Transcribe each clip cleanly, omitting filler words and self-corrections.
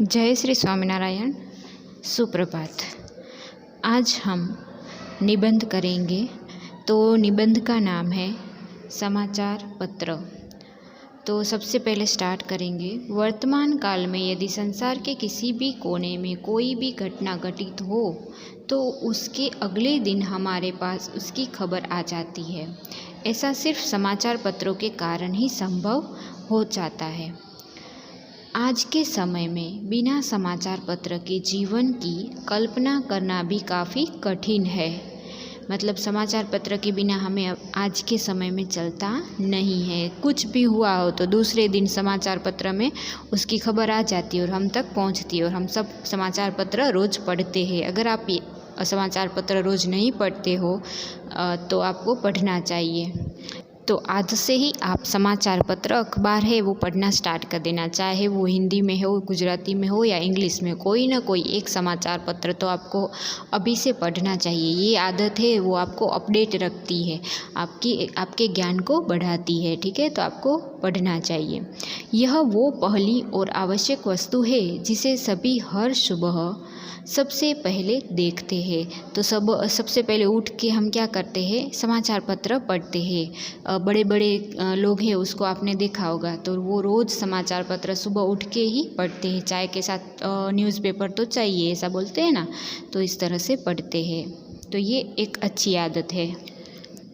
जय श्री स्वामीनारायण। सुप्रभात। आज हम निबंध करेंगे। तो निबंध का नाम है समाचार पत्र। तो सबसे पहले स्टार्ट करेंगे। वर्तमान काल में यदि संसार के किसी भी कोने में कोई भी घटना घटित हो तो उसके अगले दिन हमारे पास उसकी खबर आ जाती है। ऐसा सिर्फ समाचार पत्रों के कारण ही संभव हो जाता है। आज के समय में बिना समाचार पत्र के जीवन की कल्पना करना भी काफ़ी कठिन है। मतलब समाचार पत्र के बिना हमें आज के समय में चलता नहीं है। कुछ भी हुआ हो तो दूसरे दिन समाचार पत्र में उसकी खबर आ जाती है और हम तक पहुंचती है और हम सब समाचार पत्र रोज़ पढ़ते हैं। अगर आप समाचार पत्र रोज़ नहीं पढ़ते हो तो आपको पढ़ना चाहिए। तो आज से ही आप समाचार पत्र अखबार है वो पढ़ना स्टार्ट कर देना, चाहे वो हिंदी में हो, गुजराती में हो या इंग्लिश में, कोई ना कोई एक समाचार पत्र तो आपको अभी से पढ़ना चाहिए। ये आदत है वो आपको अपडेट रखती है, आपके ज्ञान को बढ़ाती है। ठीक है, तो आपको पढ़ना चाहिए। यह वो पहली और आवश्यक वस्तु है जिसे सभी हर सुबह सबसे पहले देखते हैं। तो सबसे पहले उठ के हम क्या करते हैं, समाचार पत्र पढ़ते हैं। बड़े बड़े लोग हैं, उसको आपने देखा होगा, तो वो रोज़ समाचार पत्र सुबह उठ के ही पढ़ते हैं। चाय के साथ न्यूज़पेपर तो चाहिए, ऐसा बोलते हैं ना, तो इस तरह से पढ़ते हैं। तो ये एक अच्छी आदत है।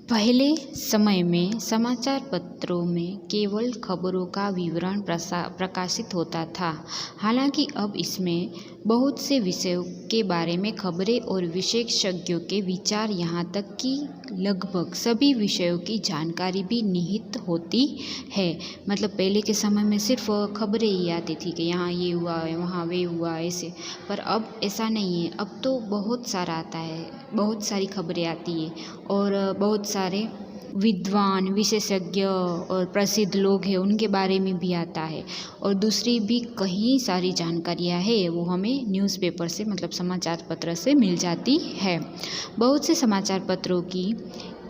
पहले समय में समाचार पत्रों में केवल खबरों का विवरण प्रकाशित होता था। हालांकि अब इसमें बहुत से विषयों के बारे में खबरें और विशेषज्ञों के विचार, यहाँ तक कि लगभग सभी विषयों की जानकारी भी निहित होती है। मतलब पहले के समय में सिर्फ खबरें ही आती थी कि यहाँ ये हुआ है, वहाँ वे हुआ, ऐसे। पर अब ऐसा नहीं है। अब तो बहुत सारा आता है, बहुत सारी खबरें आती है और बहुत सारे विद्वान, विशेषज्ञ और प्रसिद्ध लोग हैं उनके बारे में भी आता है। और दूसरी भी कई सारी जानकारियाँ हैं वो हमें न्यूज़पेपर से, मतलब समाचार पत्र से मिल जाती है। बहुत से समाचार पत्रों की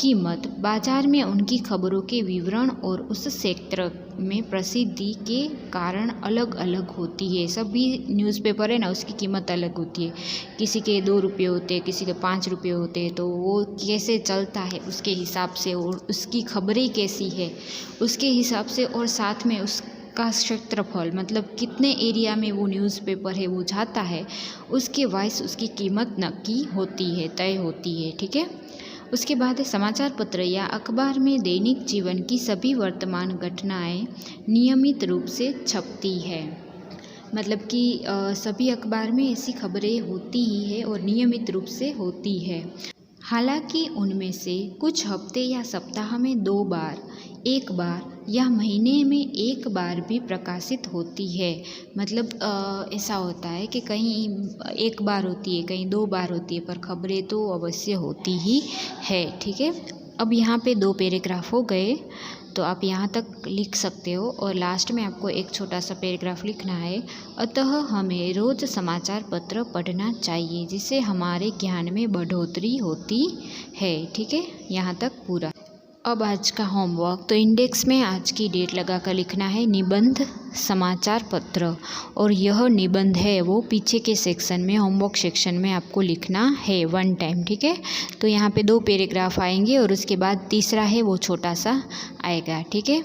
कीमत बाजार में उनकी खबरों के विवरण और उस क्षेत्र में प्रसिद्धि के कारण अलग अलग होती है। सभी न्यूज़पेपर है ना, उसकी कीमत अलग होती है। किसी के 2 रुपये होते हैं, किसी के 5 रुपये होते हैं। तो वो कैसे चलता है उसके हिसाब से और उसकी खबरें कैसी है उसके हिसाब से, और साथ में उसका क्षेत्रफल, मतलब कितने एरिया में वो न्यूज़पेपर है वो जाता है, उसके वाइज उसकी कीमत नक्की होती है, तय होती है। ठीक है। उसके बाद समाचार पत्र या अखबार में दैनिक जीवन की सभी वर्तमान घटनाएं नियमित रूप से छपती है। मतलब कि सभी अखबार में ऐसी खबरें होती ही है और नियमित रूप से होती है। हालांकि उनमें से कुछ हफ्ते या सप्ताह में 2 बार, 1 बार या महीने में 1 बार भी प्रकाशित होती है। मतलब ऐसा होता है कि कहीं 1 बार होती है, कहीं 2 बार होती है, पर खबरें तो अवश्य होती ही है। ठीक है। अब यहाँ पे 2 पैराग्राफ हो गए, तो आप यहाँ तक लिख सकते हो और लास्ट में आपको एक छोटा सा पैराग्राफ लिखना है। अतः हमें रोज़ समाचार पत्र पढ़ना चाहिए जिससे हमारे ज्ञान में बढ़ोतरी होती है। ठीक है, यहाँ तक पूरा। अब आज का होमवर्क, तो इंडेक्स में आज की डेट लगाकर लिखना है निबंध समाचार पत्र, और यह निबंध है वो पीछे के सेक्शन में, होमवर्क सेक्शन में आपको लिखना है 1 टाइम। ठीक है। तो यहाँ पे 2 पैराग्राफ आएंगे और उसके बाद तीसरा है वो छोटा सा आएगा। ठीक है।